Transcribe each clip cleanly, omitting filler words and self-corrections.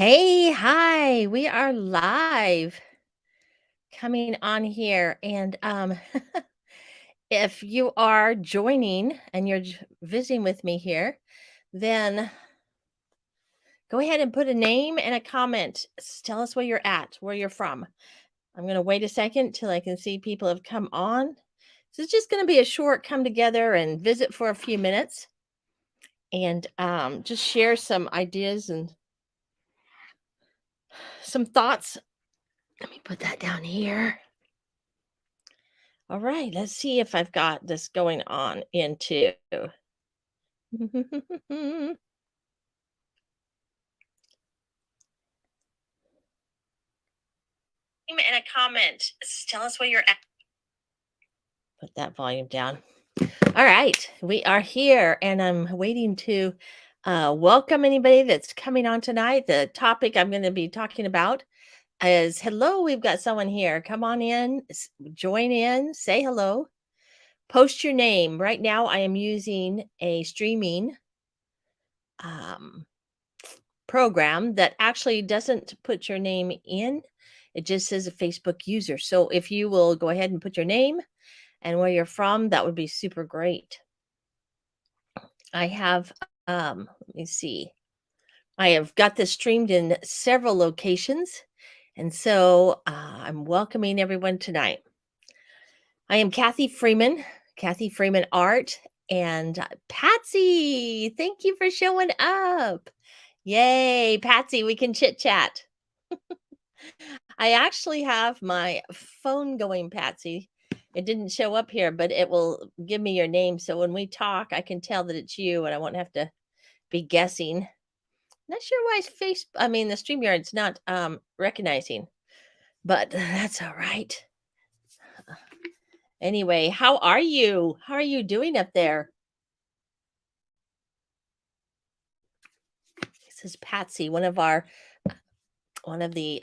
Hey, hi. We are live coming on here. And if you are joining and you're visiting with me here, then go ahead and put a name and a comment. Tell us where you're at, where you're from. I'm going to wait a second till I can see people have come on. So it's just going to be a short come together and visit for a few minutes and just share some ideas and some thoughts. Let me put that down here. All right, let's see if I've got this going on into. And a comment. Tell us where you're at. Put that volume down. All right, we are here, and I'm waiting to welcome anybody that's coming on tonight. The topic I'm going to be talking about is hello. We've got someone here. Come on in, join in, say hello, post your name. Right now, I am using a streaming um, program that actually doesn't put your name in. It just says a Facebook user. So if you will go ahead and put your name and where you're from, that would be super great. I have, let me see. I have got this streamed in several locations. And so I'm welcoming everyone tonight. I am Kathy Freeman Art. And Patsy, thank you for showing up. Yay, Patsy, we can chit chat. I actually have my phone going, Patsy. It didn't show up here, but it will give me your name. So when we talk, I can tell that it's you and I won't have to be guessing. Not sure why the StreamYard's not recognizing, but that's all right. Anyway, how are you? How are you doing up there? This is Patsy, one of the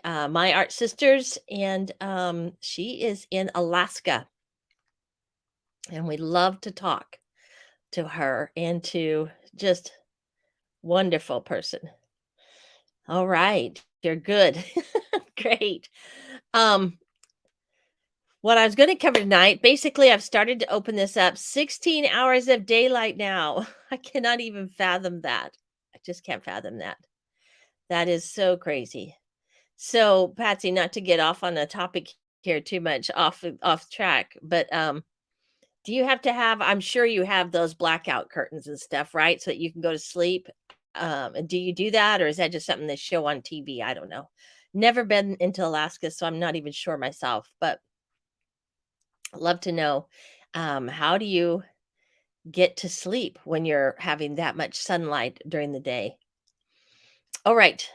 My Art sisters, and she is in Alaska. And we love to talk to her and to just wonderful person. All right, you're good. Great. Um what I was going to cover tonight, basically I've started to open this up 16 hours of daylight now. I cannot even fathom that. I just can't fathom that. That is so crazy. So, Patsy, not to get off on a topic here too much off track, but do you have to have, I'm sure you have those blackout curtains and stuff, right? So that you can go to sleep. And do you do that, or is that just something they show on TV? I don't know. Never been into Alaska, so I'm not even sure myself, but love to know, how do you get to sleep when you're having that much sunlight during the day? All right.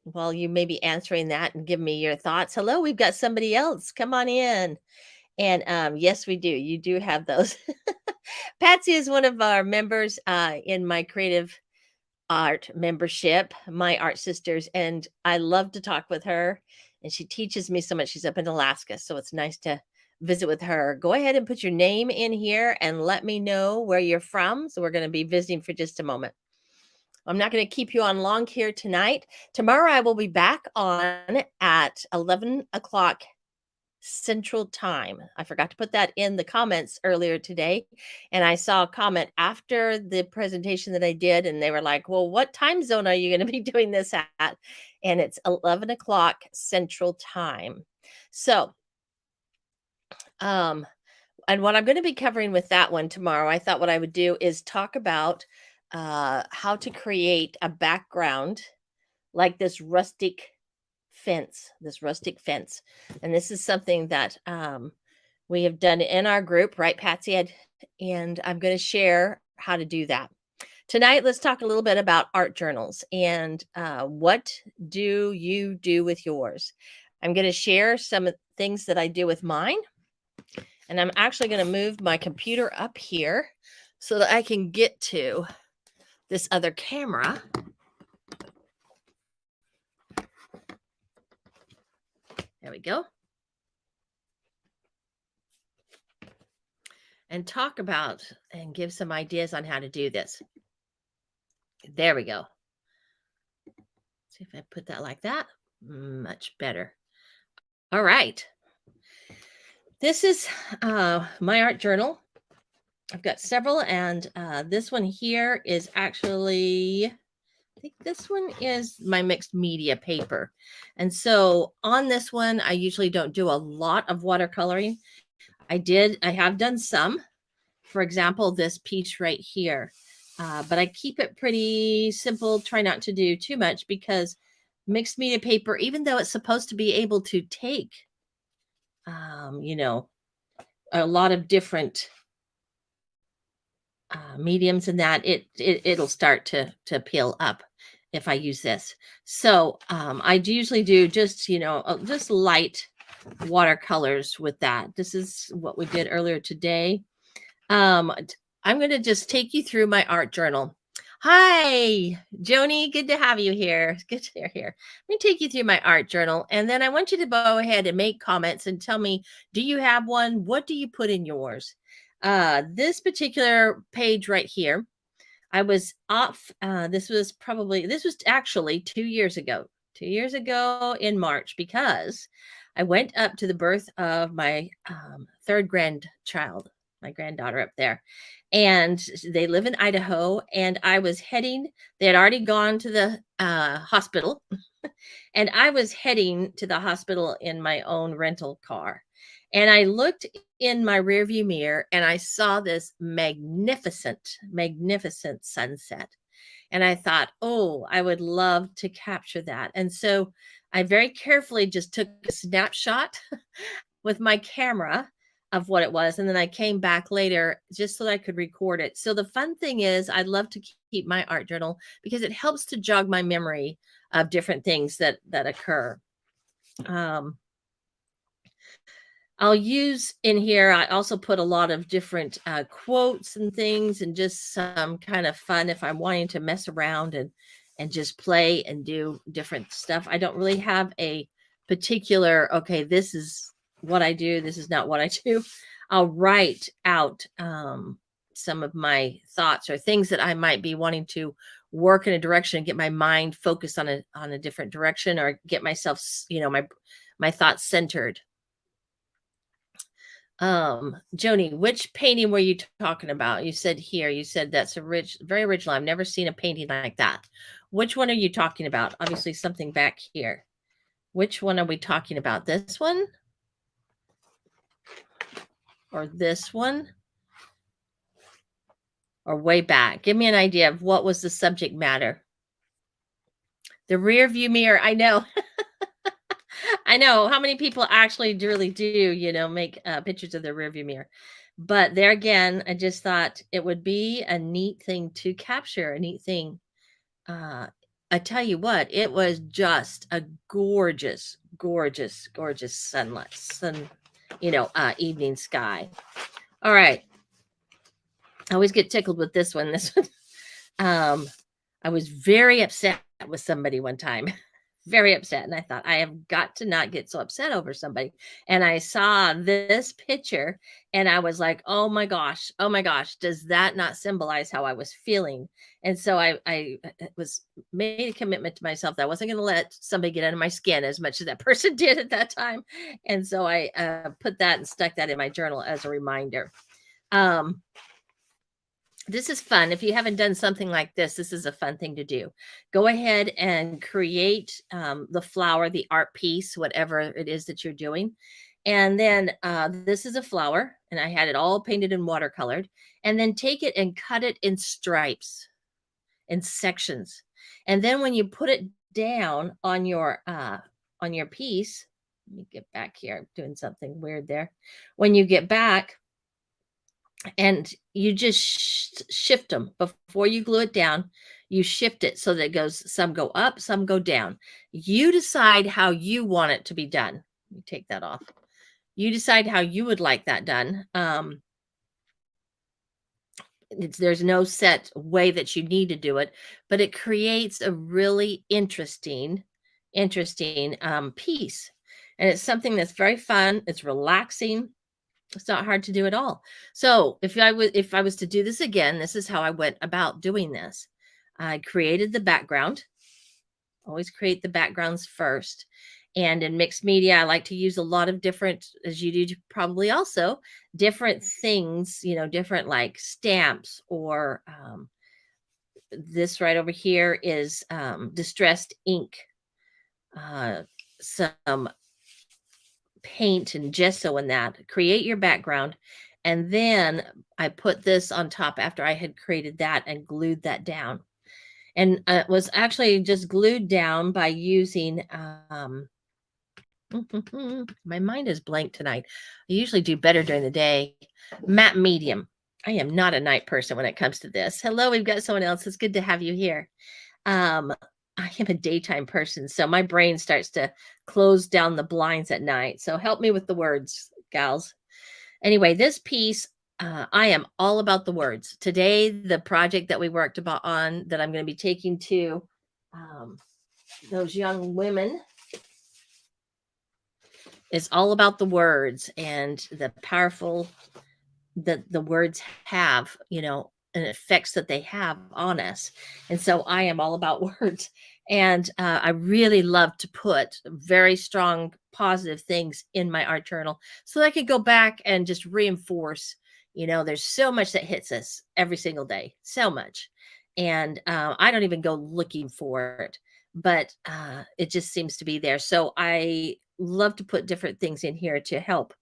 Well, you may be answering that and give me your thoughts. Hello, we've got somebody else. Come on in. And yes, we do. You do have those. Patsy is one of our members in my creative art membership, My Art Sisters, and I love to talk with her. And she teaches me so much. She's up in Alaska, so it's nice to visit with her. Go ahead and put your name in here and let me know where you're from. So we're going to be visiting for just a moment. I'm not going to keep you on long here tonight. Tomorrow I will be back on at 11 o'clock Central Time. I forgot to put that in the comments earlier today. And I saw a comment after the presentation that I did, and they were like, well, what time zone are you going to be doing this at? And it's 11 o'clock Central Time. So, and what I'm going to be covering with that one tomorrow, I thought what I would do is talk about how to create a background like this rustic fence. And this is something that we have done in our group, right, Patsy? And I'm going to share how to do that. Tonight, let's talk a little bit about art journals and what do you do with yours? I'm going to share some things that I do with mine. And I'm actually going to move my computer up here so that I can get to this other camera. There we go. And talk about and give some ideas on how to do this. There we go. See if I put that like that. Much better. All right. This is my art journal. I've got several, and this one here is actually, I think this one is my mixed media paper. And so on this one, I usually don't do a lot of watercoloring. I have done some, for example, this piece right here. But I keep it pretty simple, try not to do too much, because mixed media paper, even though it's supposed to be able to take, you know, a lot of different mediums and that, it'll start to peel up if I use this. So I usually do just, just light watercolors with that. This is what we did earlier today. I'm going to just take you through my art journal. Hi, Joni. Good to have you here. Good to hear here. Let me take you through my art journal, and then I want you to go ahead and make comments and tell me, do you have one? What do you put in yours? This particular page right here, I was off. This was actually 2 years ago. 2 years ago in March, because I went up to the birth of my third grandchild, my granddaughter up there. And they live in Idaho. And I was heading, they had already gone to the hospital. And I was heading to the hospital in my own rental car. And I looked in my rearview mirror and I saw this magnificent, magnificent sunset. And I thought, oh, I would love to capture that. And so I very carefully just took a snapshot with my camera of what it was. And then I came back later just so that I could record it. So the fun thing is, I love to keep my art journal because it helps to jog my memory of different things that occur. I'll use in here, I also put a lot of different quotes and things, and just some kind of fun if I'm wanting to mess around and just play and do different stuff. I don't really have a particular, okay, this is what I do, this is not what I do. I'll write out some of my thoughts or things that I might be wanting to work in a direction and get my mind focused on a different direction, or get myself, my thoughts centered. Joni, which painting were you talking about? You said here, you said that's very original. I've never seen a painting like that. Which one are you talking about? Obviously something back here. Which one are we talking about? This one? Or this one? Or way back? Give me an idea of what was the subject matter. The rear view mirror. I know. I know how many people actually really do, make pictures of their rearview mirror. But there again, I just thought it would be a neat thing to capture, a neat thing. I tell you what, it was just a gorgeous, gorgeous, gorgeous evening sky. All right. I always get tickled with this one. This one, I was very upset with somebody one time. Very upset. And I thought, I have got to not get so upset over somebody. And I saw this picture and I was like, oh my gosh, does that not symbolize how I was feeling? And so I was made a commitment to myself that I wasn't going to let somebody get under my skin as much as that person did at that time. And so I put that and stuck that in my journal as a reminder. This is fun. If you haven't done something like this, this is a fun thing to do. Go ahead and create the flower, the art piece, whatever it is that you're doing. And then this is a flower, and I had it all painted and watercolored. And then take it and cut it in stripes, in sections. And then when you put it down on your piece, let me get back here. I'm doing something weird there. When you get back, and you just shift them before you glue it down. You shift it so that it goes, some go up, some go down. You decide how you want it to be done. Let me take that off. You decide how you would like that done. There's no set way that you need to do it, but it creates a really interesting piece. And it's something that's very fun. It's relaxing. It's not hard to do at all. So if I was to do this again, this is how I went about doing this. I created the background. Always create the backgrounds first. And in mixed media, I like to use a lot of different, as you do probably also, different things, different like stamps or this right over here is distressed ink, some paint and gesso and that. Create your background. And then I put this on top after I had created that and glued that down. And it was actually just glued down by using, my mind is blank tonight. I usually do better during the day. Matte medium. I am not a night person when it comes to this. Hello, we've got someone else. It's good to have you here. I am a daytime person, so my brain starts to close down the blinds at night. So help me with the words, gals. Anyway, this piece, I am all about the words. Today, the project that we worked on that I'm going to be taking to those young women is all about the words and the powerful that the words have, and effects that they have on us. And so I am all about words. And I really love to put very strong positive things in my art journal so that I could go back and just reinforce, there's so much that hits us every single day, so much. And I don't even go looking for it, but it just seems to be there. So I love to put different things in here to help.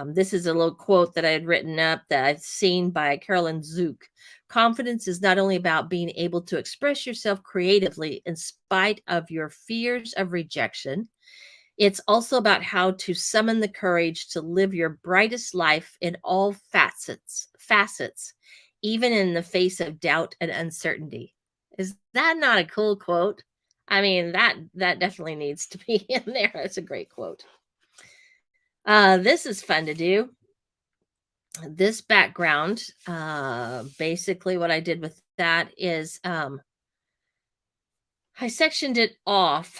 This is a little quote that I had written up that I've seen by Carolyn Zook. Confidence is not only about being able to express yourself creatively in spite of your fears of rejection, it's also about how to summon the courage to live your brightest life in all facets, even in the face of doubt and uncertainty. Is that not a cool quote? I mean, that definitely needs to be in there. That's a great quote. This is fun to do. This background, basically what I did with that is I sectioned it off,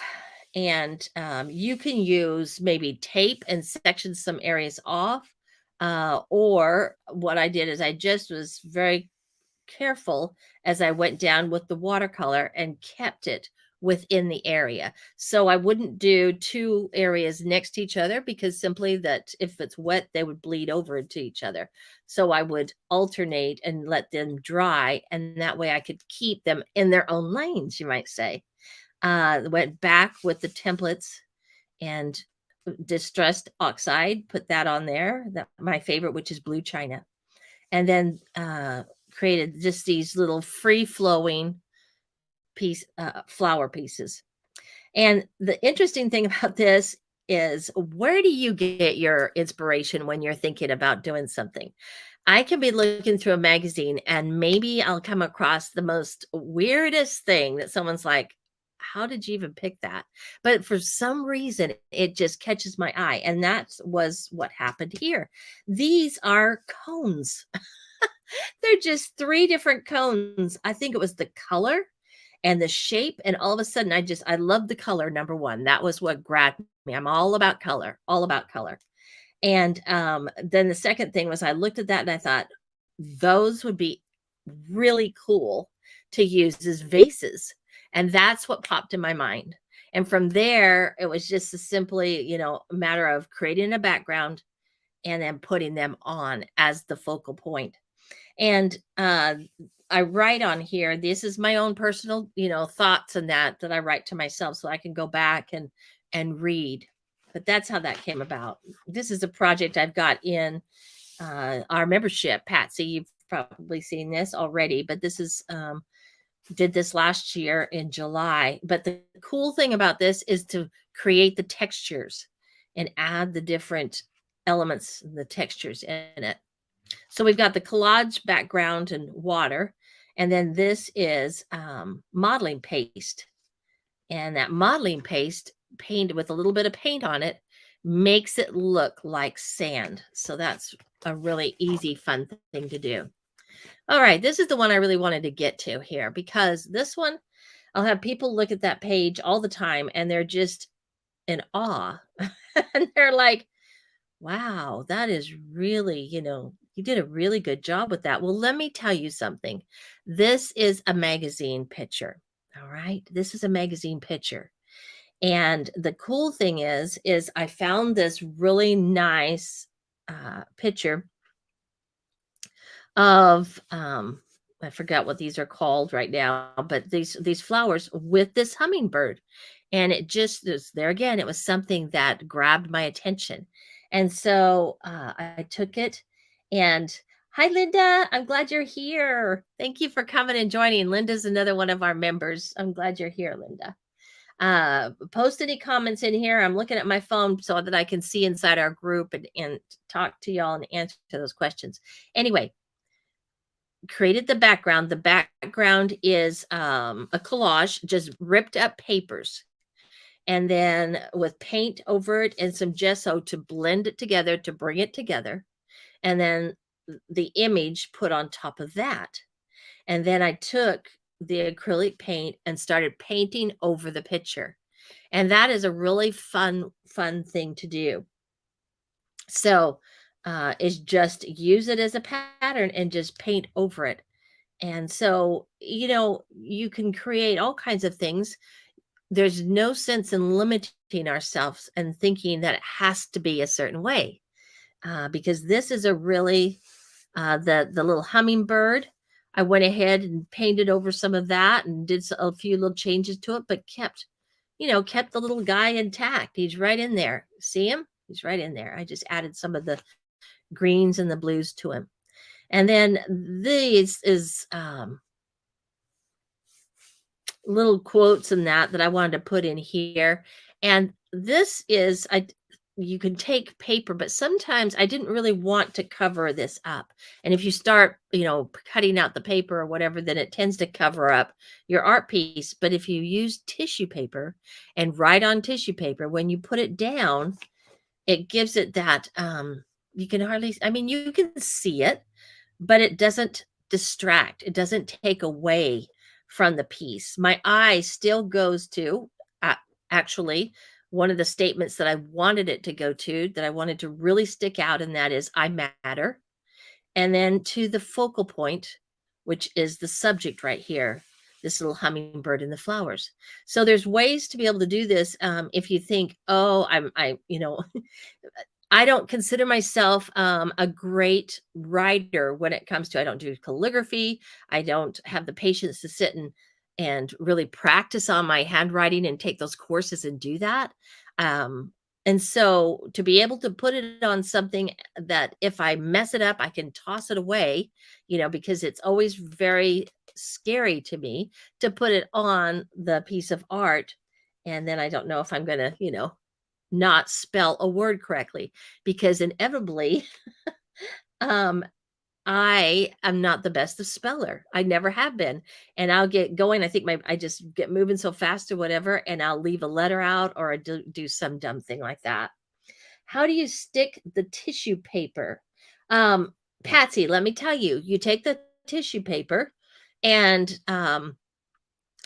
and you can use maybe tape and section some areas off. Or what I did is I just was very careful as I went down with the watercolor and kept it within the area. So I wouldn't do two areas next to each other because simply that if it's wet, they would bleed over into each other. So I would alternate and let them dry. And that way I could keep them in their own lanes, you might say. Went back with the templates and distressed oxide, put that on there. That my favorite, which is blue china. And then created just these little free-flowing flower pieces. And the interesting thing about this is, where do you get your inspiration when you're thinking about doing something? I can be looking through a magazine and maybe I'll come across the most weirdest thing that someone's like, how did you even pick that? But for some reason, it just catches my eye. And that was what happened here. These are cones. They're just 3 different cones. I think it was the color and the shape, and all of a sudden, I love the color, number 1. That was what grabbed me. I'm all about color, all about color. And, then the second thing was I looked at that and I thought, those would be really cool to use as vases, and that's what popped in my mind. And from there, it was just a simply, a matter of creating a background and then putting them on as the focal point. And I write on here, this is my own personal, thoughts and that I write to myself so I can go back and read. But that's how that came about. This is a project I've got in our membership. Patsy, you've probably seen this already, but this is did this last year in July. But the cool thing about this is to create the textures and add the different elements, the textures in it. So we've got the collage background and water, and then this is modeling paste. And that modeling paste, painted with a little bit of paint on it, makes it look like sand. So that's a really easy, fun thing to do. All right, this is the one I really wanted to get to here, because this one, I'll have people look at that page all the time and they're just in awe. And they're like, wow, that is really, you did a really good job with that. Well, let me tell you something. This is a magazine picture. All right. This is a magazine picture. And the cool thing is I found this really nice picture of I forgot what these are called right now, but these flowers with this hummingbird. And it just is there again, it was something that grabbed my attention. And so I took it and hi Linda, I'm glad you're here. Thank you for coming and joining. Linda's another one of our members. I'm glad you're here, Linda. Post any comments in here. I'm looking at my phone so that I can see inside our group and talk to y'all and answer those questions. Anyway, created the background. The background is a collage, just ripped up papers. And then with paint over it and some gesso to blend it together, to bring it together. And then the image put on top of that. And then I took the acrylic paint and started painting over the picture. And that is a really fun thing to do. So is just use it as a pattern and just paint over it. And so, you can create all kinds of things. There's no sense in limiting ourselves and thinking that it has to be a certain way, because this is a really the little hummingbird. I went ahead and painted over some of that and did a few little changes to it, but kept the little guy intact. He's right in there. See him? He's right in there. I just added some of the greens and the blues to him. And then these is little quotes and that I wanted to put in here. And this is you can take paper, but sometimes I didn't really want to cover this up. And if you start, cutting out the paper or whatever, then it tends to cover up your art piece. But if you use tissue paper and write on tissue paper, when you put it down, it gives it that, you can hardly, you can see it, but it doesn't distract. It doesn't take away from the piece. My eye still goes to, actually, one of the statements that I wanted it to go to, that I wanted to really stick out, and that is, I matter. And then to the focal point, which is the subject right here, this little hummingbird and the flowers. So there's ways to be able to do this. If you think, oh, I don't consider myself a great writer when it comes to, I don't do calligraphy. I don't have the patience to sit and really practice on my handwriting and take those courses and do that. And so to be able to put it on something that if I mess it up, I can toss it away, because it's always very scary to me to put it on the piece of art. And then I don't know if I'm going to, not spell a word correctly, because inevitably I am not the best of speller. I never have been. And I'll get going. I think I just get moving so fast or whatever, and I'll leave a letter out or I do some dumb thing like that. How do you stick the tissue paper? Patsy, let me tell you, you take the tissue paper and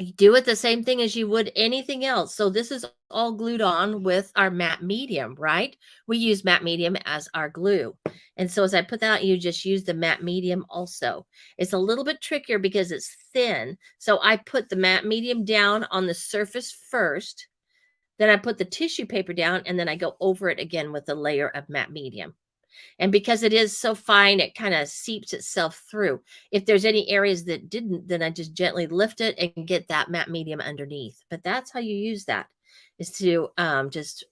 you do it the same thing as you would anything else. So this is all glued on with our matte medium, right? We use matte medium as our glue. And so as I put that out, you just use the matte medium also. It's a little bit trickier because it's thin. So I put the matte medium down on the surface first, then I put the tissue paper down, and then I go over it again with a layer of matte medium. And because it is so fine, it kind of seeps itself through. If there's any areas that didn't, then I just gently lift it and get that matte medium underneath. But that's how you use that, is to just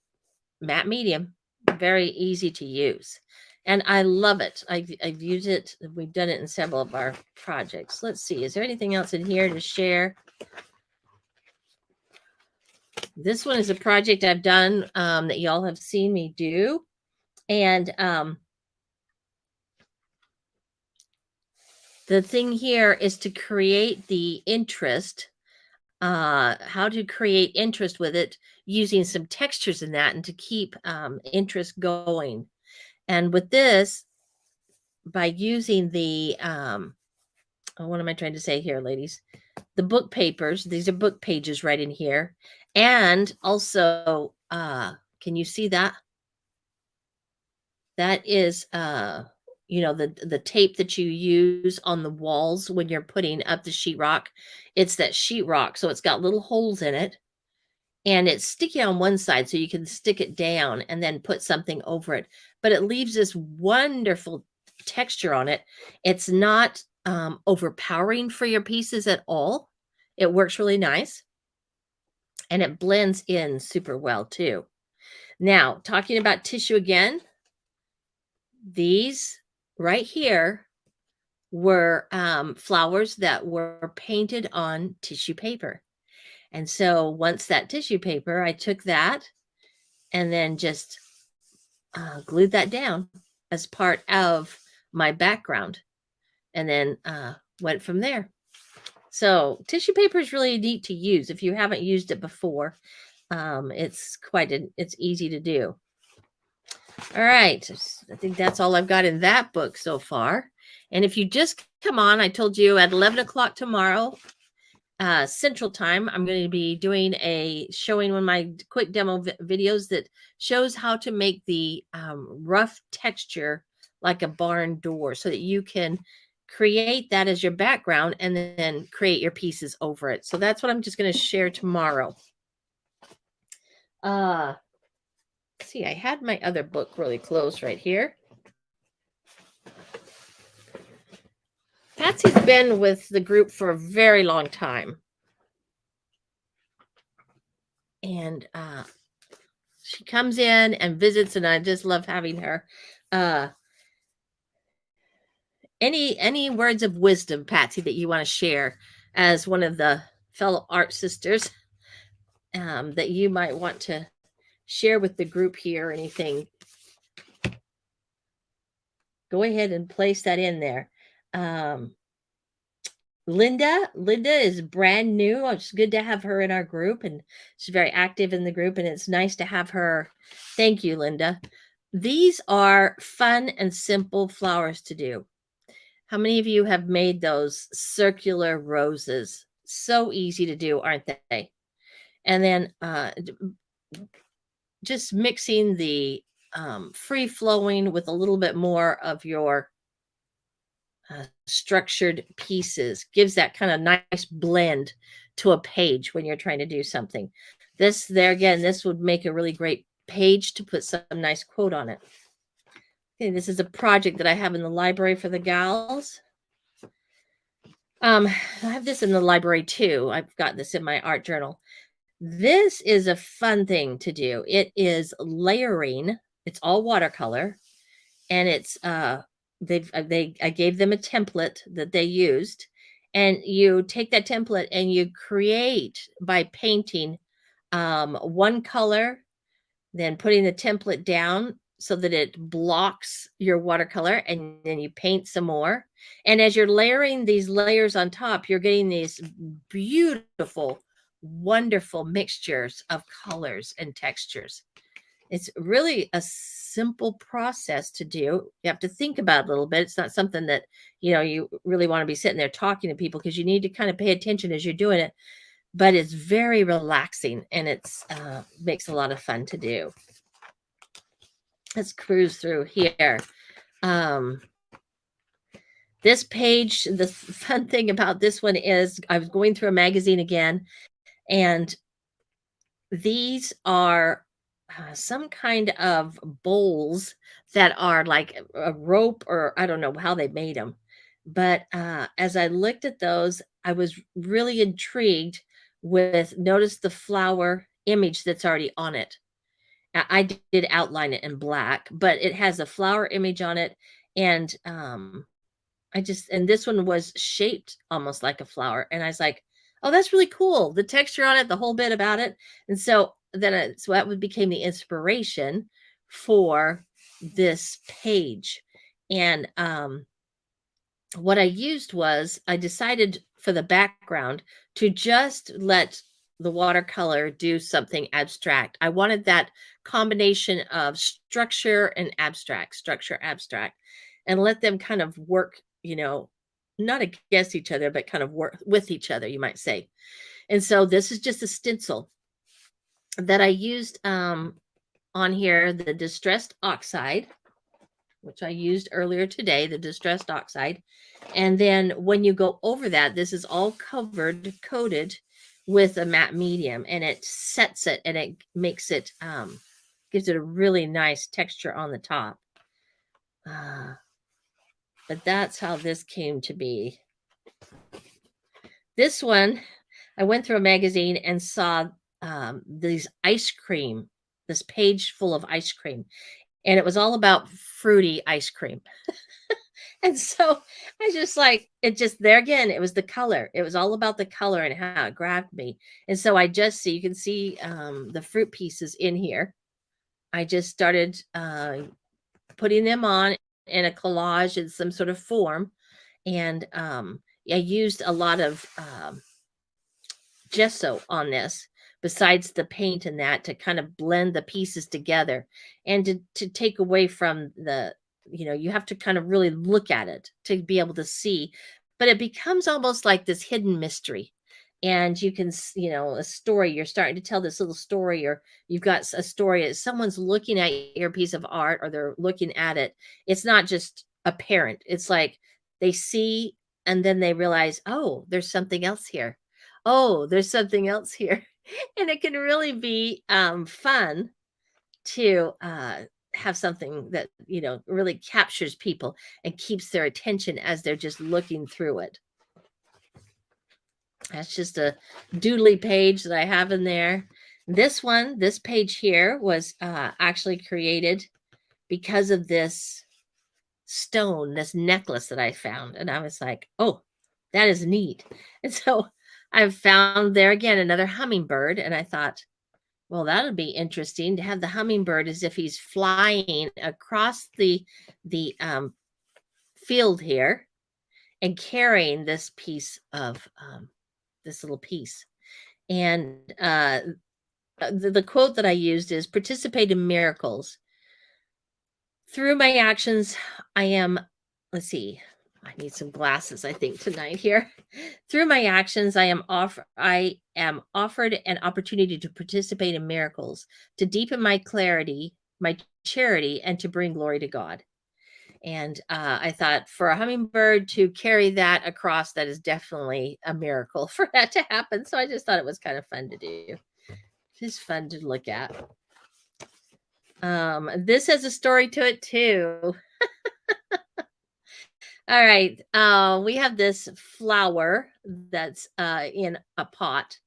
matte medium. Very easy to use. And I love it. I've used it. We've done it in several of our projects. Let's see. Is there anything else in here to share? This one is a project I've done that y'all have seen me do. And the thing here is to create the interest, how to create interest with it using some textures in that, and to keep interest going. And with this, by using the, what am I trying to say here, ladies? The book papers, these are book pages right in here. And also, can you see that? That is the tape that you use on the walls when you're putting up the sheetrock. It's that sheetrock, so it's got little holes in it, and it's sticky on one side, so you can stick it down and then put something over it. But it leaves this wonderful texture on it. It's not overpowering for your pieces at all. It works really nice, and it blends in super well too. Now, talking about tissue again, these right here were flowers that were painted on tissue paper. And so once that tissue paper, I took that and then just glued that down as part of my background, and then went from there. So tissue paper is really neat to use if you haven't used it before. It's easy to do. All right, I think that's all I've got in that book so far. And if you just come on, I told you at 11 o'clock tomorrow, Central Time, I'm going to be doing showing one of my quick demo videos that shows how to make the rough texture like a barn door, so that you can create that as your background and then create your pieces over it. So that's what I'm just going to share tomorrow. See, I had my other book really close right here. Patsy's been with the group for a very long time. And she comes in and visits, and I just love having her. Any words of wisdom, Patsy, that you want to share as one of the fellow art sisters that you might want to share with the group here? Anything? Go ahead and place that in there. Linda is brand new. It's good to have her in our group, and she's very active in the group, and it's nice to have her. Thank you, Linda. These are fun and simple flowers to do. How many of you have made those circular roses? So easy to do, aren't they? And then just mixing the free flowing with a little bit more of your structured pieces gives that kind of nice blend to a page when you're trying to do something. This would make a really great page to put some nice quote on it. Okay, this is a project that I have in the library for the gals. I have this in the library too. I've got this in my art journal. This is a fun thing to do. It is layering. It's all watercolor, and it's I gave them a template that they used, and you take that template and you create by painting one color, then putting the template down so that it blocks your watercolor, and then you paint some more. And as you're layering these layers on top, you're getting these beautiful, wonderful mixtures of colors and textures. It's really a simple process to do. You have to think about it a little bit. It's not something that, you really want to be sitting there talking to people, because you need to kind of pay attention as you're doing it. But it's very relaxing, and it's makes a lot of fun to do. Let's cruise through here. This page, the fun thing about this one is I was going through a magazine again, and these are some kind of bowls that are like a rope, or I don't know how they made them. But as I looked at those, I was really intrigued notice the flower image that's already on it. I did outline it in black, but it has a flower image on it. And and this one was shaped almost like a flower. And I was like, oh, that's really cool. The texture on it, the whole bit about it. And so that became the inspiration for this page. And what I used was, I decided for the background to just let the watercolor do something abstract. I wanted that combination of structure, abstract, and let them kind of work, not against each other, but kind of work with each other, you might say. And so this is just a stencil that I used on here, the Distressed Oxide. which I used earlier today, the Distressed Oxide. And then when you go over that, this is all coated with a matte medium, and it sets it, and it makes it, gives it a really nice texture on the top. But that's how this came to be. This one, I went through a magazine and saw these ice cream, this page full of ice cream, and it was all about fruity ice cream. And so I just like it, just there again, it was the color. It was all about the color and how it grabbed me. And so I just see, you can see the fruit pieces in here. I just started putting them on in a collage in some sort of form. And I used a lot of gesso on this, besides the paint and that, to kind of blend the pieces together and to take away from the, you have to kind of really look at it to be able to see, but it becomes almost like this hidden mystery. And you can, a story, you're starting to tell this little story, or you've got a story, someone's looking at your piece of art, or they're looking at it. It's not just apparent. It's like they see, and then they realize, oh, there's something else here. Oh, there's something else here. And it can really be fun to have something that, really captures people and keeps their attention as they're just looking through it. That's just a doodly page that I have in there. This page here was actually created because of this stone, this necklace that I found. And I was like, oh, that is neat. And so I found there again another hummingbird, and I thought, well, that'll be interesting to have the hummingbird as if he's flying across the field here and carrying this piece of this little piece. And the quote that I used is, participate in miracles. Through my actions, I am, let's see, I need some glasses, I think, tonight here. Through my actions, I am offered an opportunity to participate in miracles, to deepen my clarity, my charity, and to bring glory to God. And I thought, for a hummingbird to carry that across, that is definitely a miracle for that to happen. So I just thought it was kind of fun to do. Just fun to look at. This has a story to it too. All right. We have this flower that's in a pot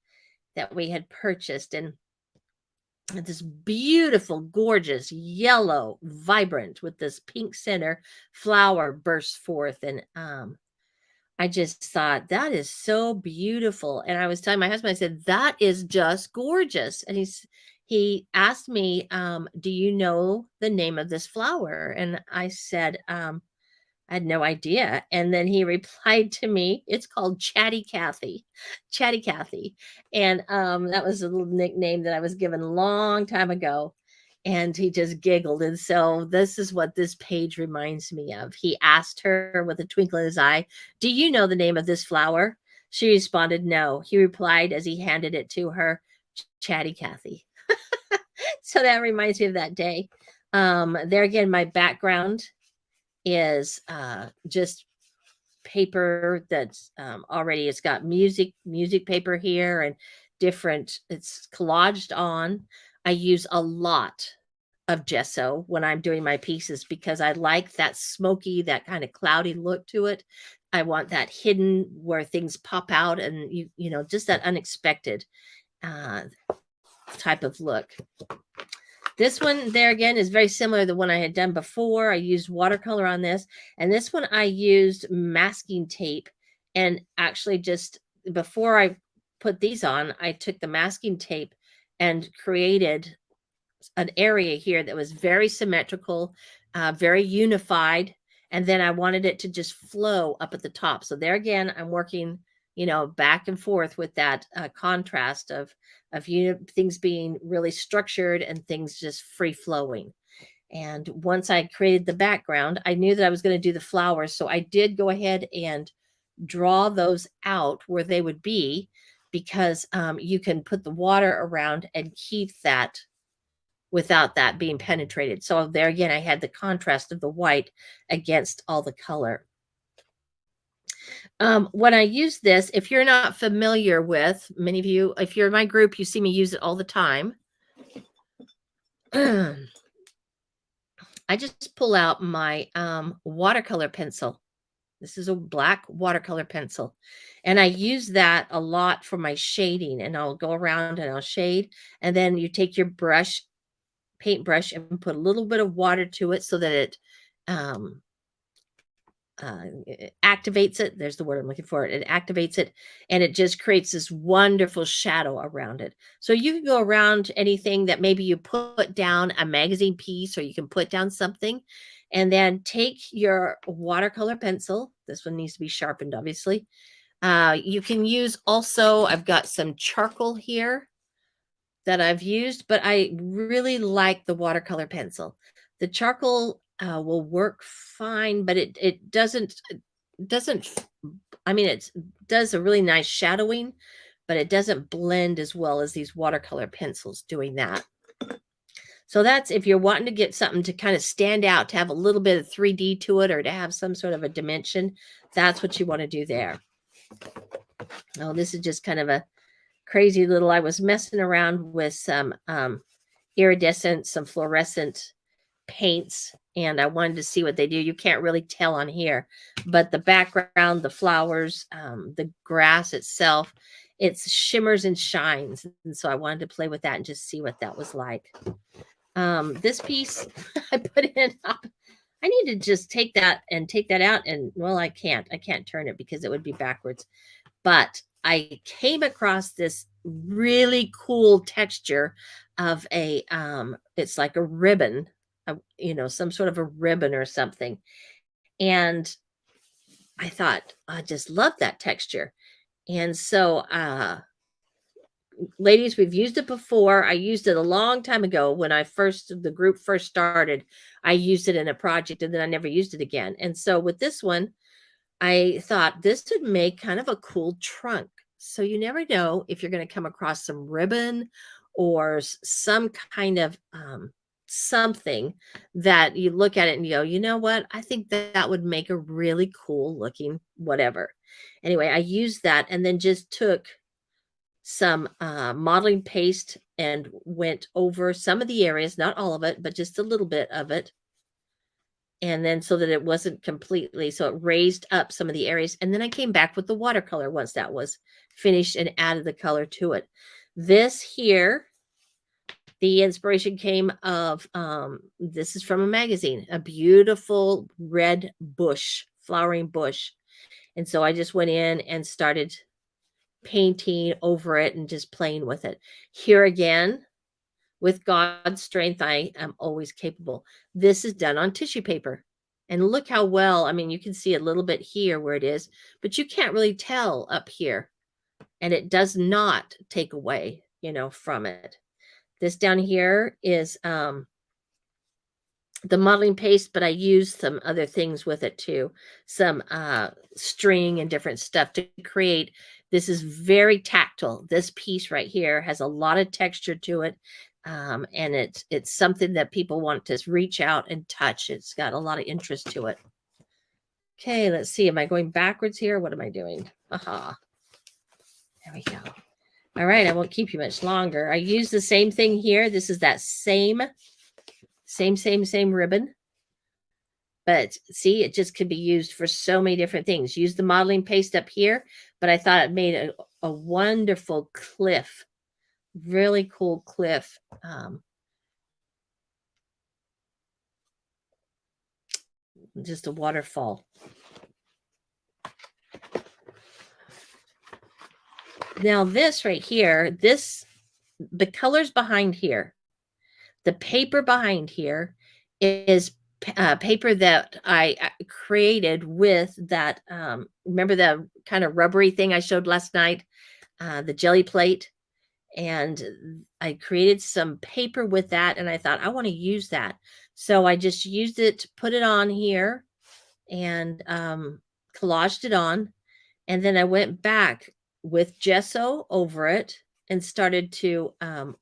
that we had purchased, and this beautiful, gorgeous, yellow, vibrant, with this pink center flower bursts forth. And I just thought, that is so beautiful. And I was telling my husband, I said, that is just gorgeous. And he asked me, do you know the name of this flower? And I said, I had no idea. And then he replied to me, it's called Chatty Cathy. Chatty Cathy. And that was a little nickname that I was given a long time ago. And he just giggled. And so this is what this page reminds me of. He asked her with a twinkle in his eye, do you know the name of this flower? She responded, no. He replied as he handed it to her, Chatty Cathy. So that reminds me of that day. There again, my background is just paper that's already, it's got music paper here, and different, it's collaged on. I use a lot of gesso when I'm doing my pieces because I like that smoky, that kind of cloudy look to it. I want that hidden where things pop out, and you know, just that unexpected type of look. This one there again is very similar to the one I had done before. I used watercolor on this, and this one I used masking tape. And actually, just before I put these on, I took the masking tape and created an area here that was very symmetrical, very unified. And then I wanted it to just flow up at the top. So there again, I'm working, you know, back and forth with that contrast of things being really structured and things just free flowing. And once I created the background, I knew that I was going to do the flowers. So I did go ahead and draw those out where they would be, because you can put the water around and keep that without that being penetrated. So there again, I had the contrast of the white against all the color. When I use this, if you're not familiar with, many of you, if you're in my group, you see me use it all the time. I just pull out my watercolor pencil. This is a black watercolor pencil. And I use that a lot for my shading. And I'll go around and I'll shade. And then you take your brush, paintbrush, and put a little bit of water to it so that it activates it. There's the word I'm looking for. It activates it, and it just creates this wonderful shadow around it. So you can go around anything that maybe you put down a magazine piece, or you can put down something, and then take your watercolor pencil. This one needs to be sharpened, obviously. You can use also, I've got some charcoal here that I've used, but I really like the watercolor pencil. The charcoal will work fine, but it doesn't, I mean, it does a really nice shadowing, but it doesn't blend as well as these watercolor pencils doing that. So that's if you're wanting to get something to kind of stand out, to have a little bit of 3D to it, or to have some sort of a dimension, that's what you want to do there. Oh, this is just kind of a crazy little, I was messing around with some iridescent, some fluorescent paints, and I wanted to see what they do. You can't really tell on here, but the background, the flowers, the grass itself, it shimmers and shines. And so I wanted to play with that and just see what that was like. This piece I put in, I need to just take that out, and well, I can't turn it because it would be backwards. But I came across this really cool texture of a, it's like a ribbon, you know, some sort of a ribbon or something. And I thought, I just love that texture. And so, ladies, we've used it before. I used it a long time ago when the group first started. I used it in a project, and then I never used it again. And so with this one, I thought this would make kind of a cool trunk. So you never know if you're going to come across some ribbon or some kind of something that you look at it and you go, you know what? I think that would make a really cool looking whatever. Anyway, I used that and then just took some modeling paste and went over some of the areas, not all of it, but just a little bit of it. And then so that it wasn't completely, so it raised up some of the areas. And then I came back with the watercolor once that was finished and added the color to it. This here, the inspiration came of, this is from a magazine, a beautiful red bush, flowering bush. And so I just went in and started painting over it and just playing with it. Here again, with God's strength, I am always capable. This is done on tissue paper. And look how well, I mean, you can see a little bit here where it is, but you can't really tell up here. And it does not take away, you know, from it. This down here is the modeling paste, but I used some other things with it too. Some string and different stuff to create. This is very tactile. This piece right here has a lot of texture to it. And it's something that people want to reach out and touch. It's got a lot of interest to it. Okay, let's see. Am I going backwards here? What am I doing? Aha. There we go. All right, I won't keep you much longer. I use the same thing here. This is that same ribbon. But see, it just could be used for so many different things. Use the modeling paste up here, but I thought it made a wonderful cliff. Really cool cliff. Just a waterfall. Now this right here, the colors behind here, the paper behind here is paper that I created with that, remember the kind of rubbery thing I showed last night, the jelly plate? And I created some paper with that, and I thought I want to use that. So I just used it, put it on here, and collaged it on. And then I went back with gesso over it and started to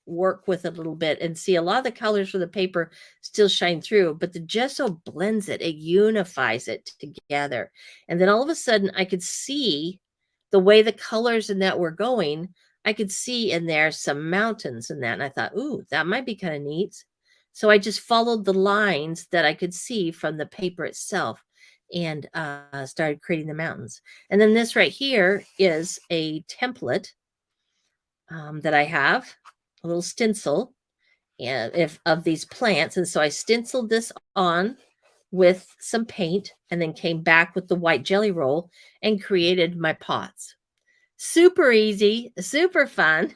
work with it a little bit and see a lot of the colors from the paper still shine through, but the gesso blends it, it unifies it together. And then all of a sudden I could see the way the colors in that were going. I could see in there some mountains in that. And I thought, ooh, that might be kind of neat. So I just followed the lines that I could see from the paper itself and started creating the mountains. And then this right here is a template that I have, a little stencil of these plants. And so I stenciled this on with some paint and then came back with the white jelly roll and created my pots. Super easy, super fun.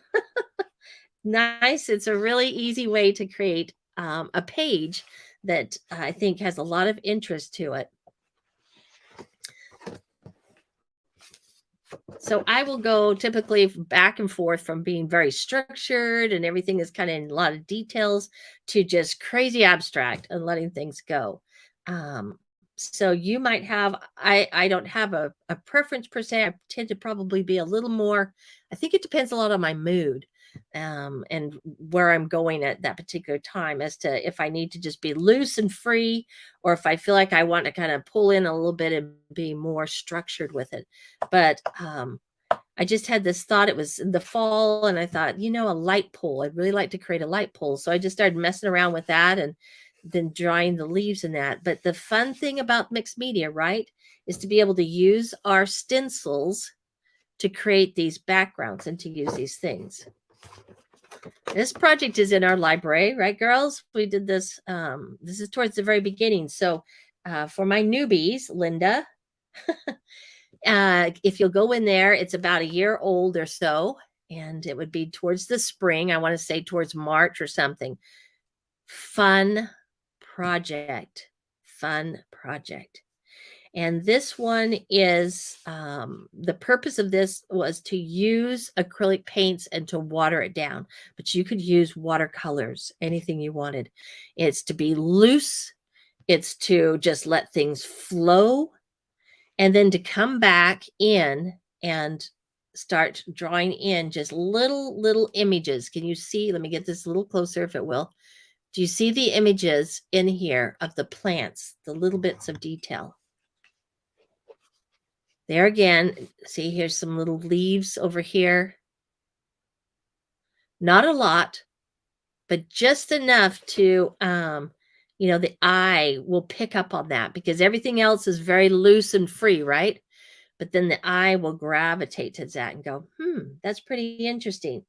Nice. It's a really easy way to create a page that I think has a lot of interest to it. So I will go typically back and forth from being very structured and everything is kind of in a lot of details to just crazy abstract and letting things go. So you might have, I don't have a preference per se. I tend to probably be a little more, I think it depends a lot on my mood and where I'm going at that particular time as to if I need to just be loose and free, or if I feel like I want to kind of pull in a little bit and be more structured with it. But I just had this thought. It was in the fall and I thought, a light pole. I'd really like to create a light pole. So I just started messing around with that and then drawing the leaves in that. But the fun thing about mixed media, right, is to be able to use our stencils to create these backgrounds and to use these things. This project is in our library, right, girls? We did this. This is towards the very beginning. So for my newbies, Linda, if you'll go in there, it's about a year old or so, and it would be towards the spring. I want to say towards March or something. Fun project. And this one is, the purpose of this was to use acrylic paints and to water it down, but you could use watercolors, anything you wanted. It's to be loose. It's to just let things flow, and then to come back in and start drawing in just little images. Can you see? Let me get this a little closer if it will. Do you see the images in here of the plants, the little bits of detail? There again, see, here's some little leaves over here. Not a lot, but just enough to, the eye will pick up on that because everything else is very loose and free, right? But then the eye will gravitate to that and go, that's pretty interesting.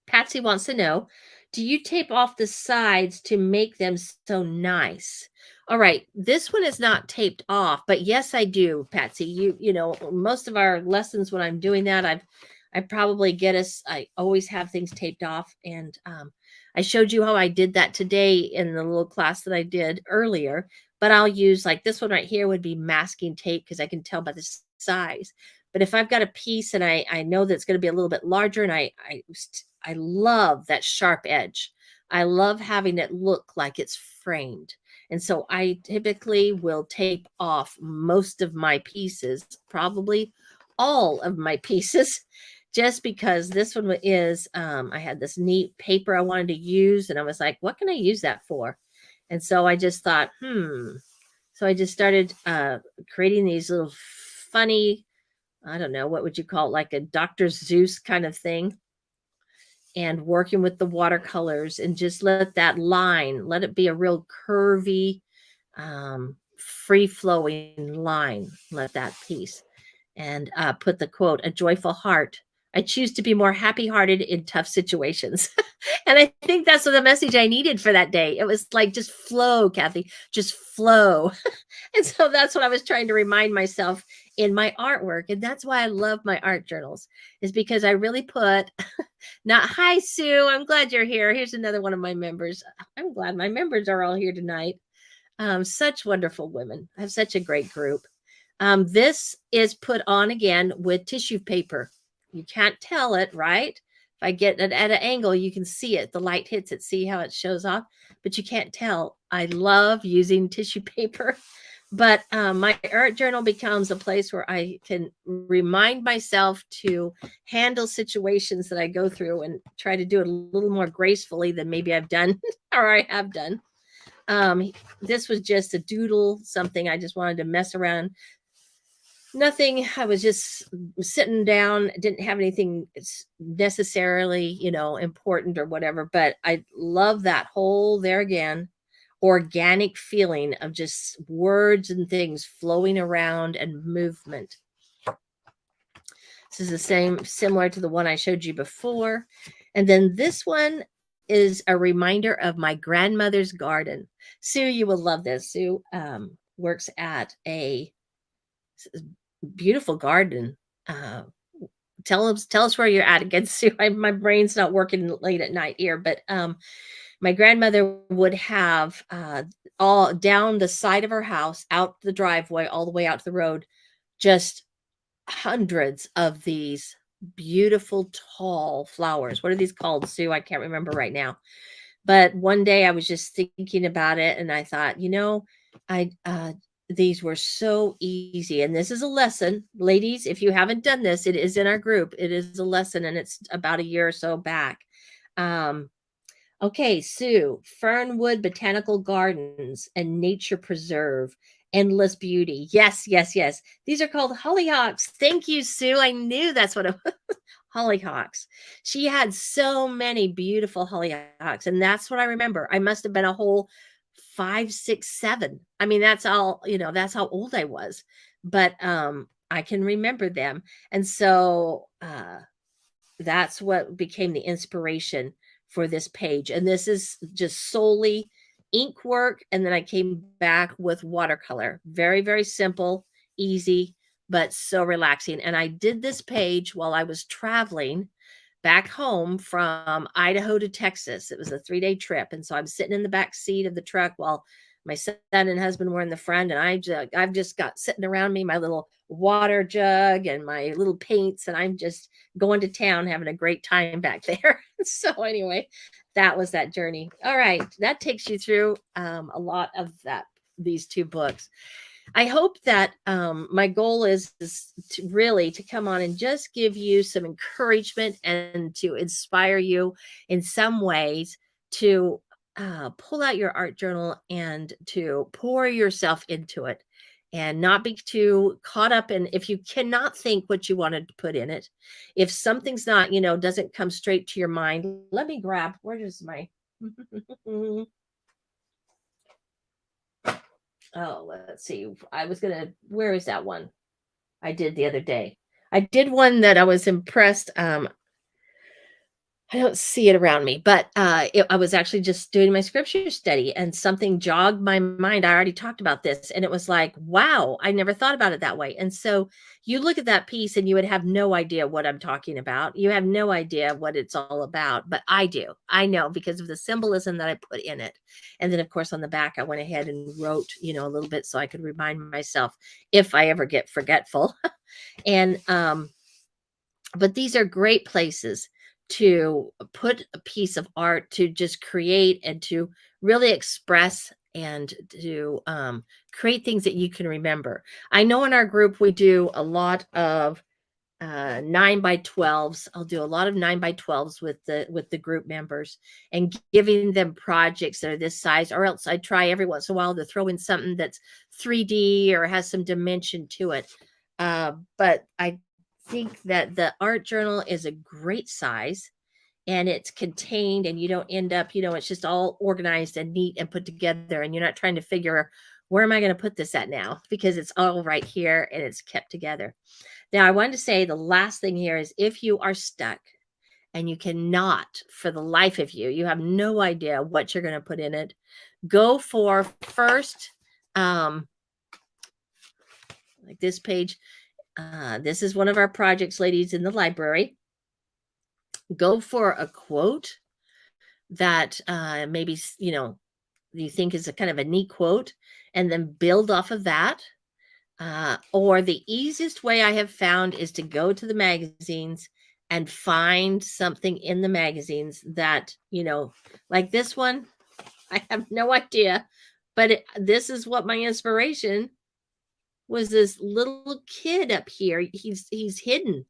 Patsy wants to know, do you tape off the sides to make them so nice? All right, this one is not taped off, but yes, I do, Patsy. Most of our lessons when I'm doing that, I probably I always have things taped off. And I showed you how I did that today in the little class that I did earlier, but I'll use like this one right here would be masking tape because I can tell by the size. But if I've got a piece and I know that it's going to be a little bit larger and I love that sharp edge. I love having it look like it's framed. And so I typically will tape off most of my pieces, probably all of my pieces, just because this one is, I had this neat paper I wanted to use and I was like, what can I use that for? And so I just thought, So I just started creating these little funny, I don't know, what would you call it? Like a Dr. Seuss kind of thing. And working with the watercolors and just let it be a real curvy, free-flowing line, let that piece. And put the quote, a joyful heart. I choose to be more happy-hearted in tough situations. And I think that's the message I needed for that day. It was like, just flow, Kathy, just flow. And so that's what I was trying to remind myself in my artwork. And that's why I love my art journals, is because I really put hi, Sue. I'm glad you're here. Here's another one of my members. I'm glad my members are all here tonight. Such wonderful women. I have such a great group. This is put on again with tissue paper. You can't tell it, right? If I get it at an angle, you can see it. The light hits it. See how it shows off? But you can't tell. I love using tissue paper But my art journal becomes a place where I can remind myself to handle situations that I go through and try to do it a little more gracefully than maybe I've done or I have done. This was just a doodle, something I just wanted to mess around. Nothing. I was just sitting down, didn't have anything necessarily, important or whatever. But I love that whole, there again, organic feeling of just words and things flowing around and movement. This is the same, similar to the one I showed you before. And then this one is a reminder of my grandmother's garden. Sue, you will love this. Sue works at a beautiful garden. Tell us where you're at again, Sue. My brain's not working late at night here, but my grandmother would have all down the side of her house, out the driveway, all the way out to the road, just hundreds of these beautiful tall flowers. What are these called, Sue? I can't remember right now. But one day I was just thinking about it and I thought, I these were so easy. And this is a lesson. Ladies, if you haven't done this, it is in our group. It is a lesson and it's about a year or so back. Okay, Sue, Fernwood Botanical Gardens and Nature Preserve, Endless Beauty. Yes, yes, yes. These are called hollyhocks. Thank you, Sue. I knew that's what it was. Hollyhocks. She had so many beautiful hollyhocks, and that's what I remember. I must have been a whole 5, 6, 7. I mean, that's all, that's how old I was. But I can remember them. And so that's what became the inspiration for this page. And this is just solely ink work. And then I came back with watercolor. Very, very simple, easy, but so relaxing. And I did this page while I was traveling back home from Idaho to Texas. It was a 3-day trip. And so I'm sitting in the back seat of the truck while my son and husband were in the front. And I've just got sitting around me, my little water jug and my little paints. And I'm just going to town, having a great time back there. So anyway, that was that journey. All right. That takes you through a lot of these 2 books. I hope that my goal is to really to come on and just give you some encouragement and to inspire you in some ways to pull out your art journal and to pour yourself into it and not be too caught up in, if you cannot think what you wanted to put in it, if something's not, doesn't come straight to your mind. Let me grab, where is my oh, let's see. Where is that one I did the other day? I did one that I was impressed. I don't see it around me, but I was actually just doing my scripture study and something jogged my mind. I already talked about this and it was like, wow, I never thought about it that way. And so you look at that piece and you would have no idea what I'm talking about. You have no idea what it's all about, but I do. I know because of the symbolism that I put in it. And then of course on the back, I went ahead and wrote, a little bit so I could remind myself if I ever get forgetful. And, but these are great places to put a piece of art, to just create and to really express and to create things that you can remember. I know in our group we do a lot of 9x12s. I'll do a lot of 9x12s with the group members and giving them projects that are this size, or else I try every once in a while to throw in something that's 3D or has some dimension to it. But I think that the art journal is a great size and it's contained and you don't end up, it's just all organized and neat and put together and you're not trying to figure where am I going to put this at now, because it's all right here and it's kept together. Now, I wanted to say the last thing here is if you are stuck and you cannot, for the life of you, you have no idea what you're going to put in it, go for first, like this page. This is one of our projects, ladies, in the library. Go for a quote that maybe, you think is a kind of a neat quote, and then build off of that. Or the easiest way I have found is to go to the magazines and find something in the magazines that, like this one, I have no idea, but this is what my inspiration was this little kid up here. He's hidden,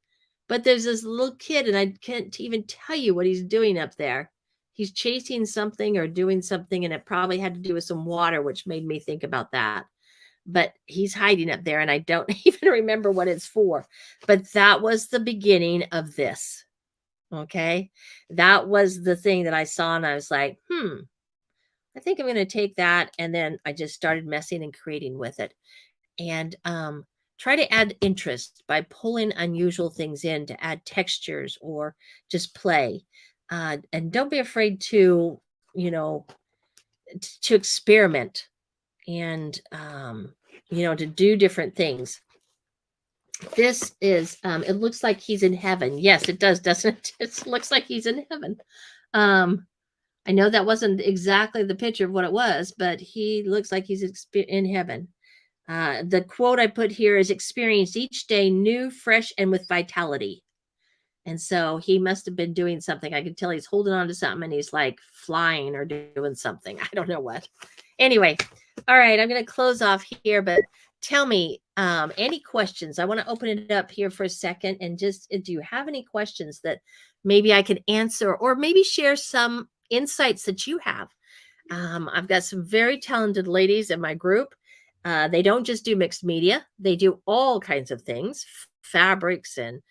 but there's this little kid, and I can't even tell you what he's doing up there. He's chasing something or doing something, and it probably had to do with some water, which made me think about that. But he's hiding up there, and I don't even remember what it's for. But that was the beginning of this. Okay. That was the thing that I saw, and I was like, I think I'm going to take that. And then I just started messing and creating with it. And try to add interest by pulling unusual things in to add textures or just play. And don't be afraid to, to experiment and, to do different things. This is, it looks like he's in heaven. Yes, it does, doesn't it? It looks like he's in heaven. I know that wasn't exactly the picture of what it was, but he looks like he's in heaven. The quote I put here is experience each day new, fresh, and with vitality. And so he must have been doing something. I can tell he's holding on to something and he's like flying or doing something. I don't know what. Anyway, all right, I'm going to close off here, but tell me any questions. I want to open it up here for a second and just, do you have any questions that maybe I can answer or maybe share some insights that you have? I've got some very talented ladies in my group. They don't just do mixed media. They do all kinds of things, fabrics and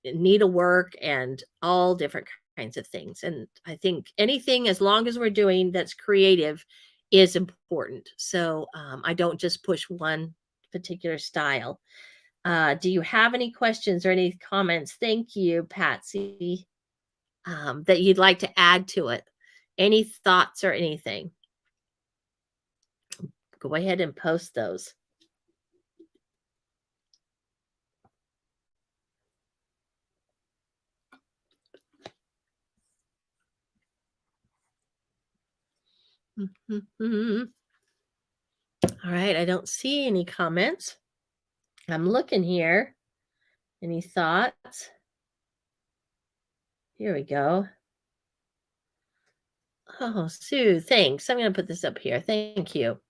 needlework and all different kinds of things. And I think anything, as long as we're doing that's creative, is important. So I don't just push one particular style. Do you have any questions or any comments? Thank you, Patsy, that you'd like to add to it. Any thoughts or anything? Go ahead and post those. All right, I don't see any comments. I'm looking here. Any thoughts? Here we go. Oh, Sue, thanks. I'm going to put this up here. Thank you.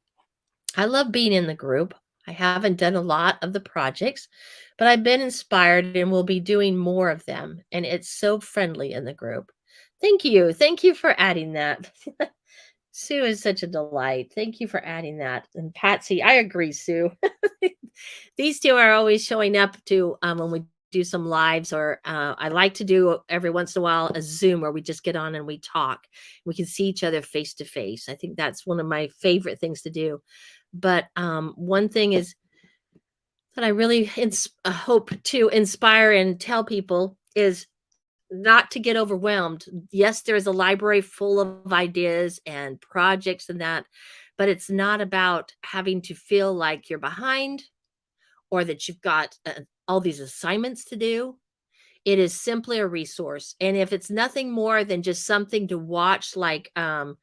I love being in the group. I haven't done a lot of the projects, but I've been inspired and will be doing more of them. And it's so friendly in the group. Thank you. Thank you for adding that. Sue is such a delight. Thank you for adding that. And Patsy, I agree, Sue. These two are always showing up to when we do some lives, or I like to do every once in a while a Zoom where we just get on and we talk. We can see each other face to face. I think that's one of my favorite things to do. But one thing is that I really hope to inspire and tell people is not to get overwhelmed. Yes, there is a library full of ideas and projects and that, but it's not about having to feel like you're behind or that you've got all these assignments to do. It is simply a resource. And if it's nothing more than just something to watch, like, as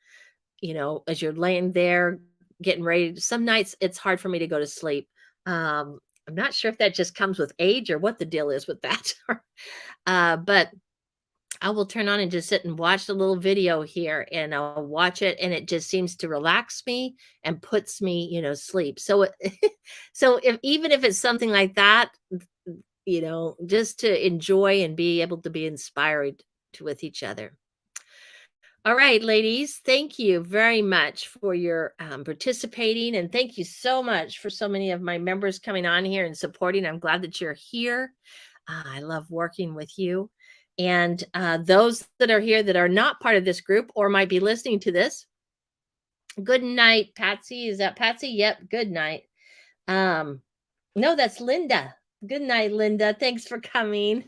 you're laying there getting ready, some nights it's hard for me to go to sleep. I'm not sure if that just comes with age or what the deal is with that. But I will turn on and just sit and watch the little video here, and I'll watch it, and it just seems to relax me and puts me, sleep. So, so even if it's something like that, just to enjoy and be able to be inspired with each other. All right, ladies, thank you very much for your participating. And thank you so much for so many of my members coming on here and supporting. I'm glad that you're here. I love working with you. And those that are here that are not part of this group or might be listening to this, good night, Patsy. Is that Patsy? Yep, good night. No, that's Linda. Good night, Linda. Thanks for coming.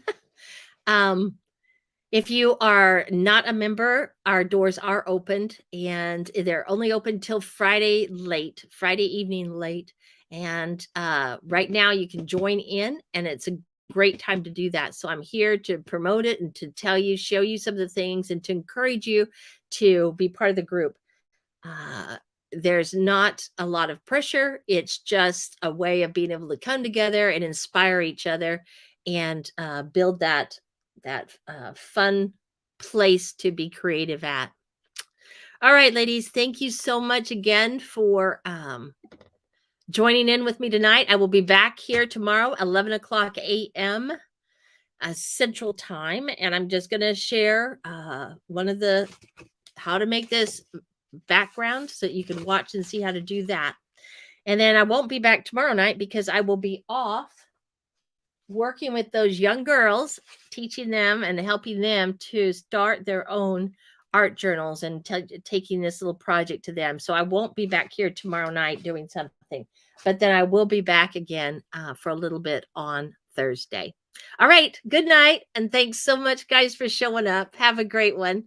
If you are not a member, our doors are opened, and they're only open till Friday evening late. And right now you can join in, and it's a great time to do that. So I'm here to promote it and to show you some of the things and to encourage you to be part of the group. There's not a lot of pressure. It's just a way of being able to come together and inspire each other and build that fun place to be creative at. All right, ladies, thank you so much again for joining in with me tonight. I will be back here tomorrow, 11 o'clock a.m. Central Time, and I'm just going to share one of the how to make this background so you can watch and see how to do that. And then I won't be back tomorrow night because I will be off working with those young girls, teaching them and helping them to start their own art journals and taking this little project to them. So I won't be back here tomorrow night doing something, but then I will be back again for a little bit on Thursday. All right. Good night. And thanks so much, guys, for showing up. Have a great one.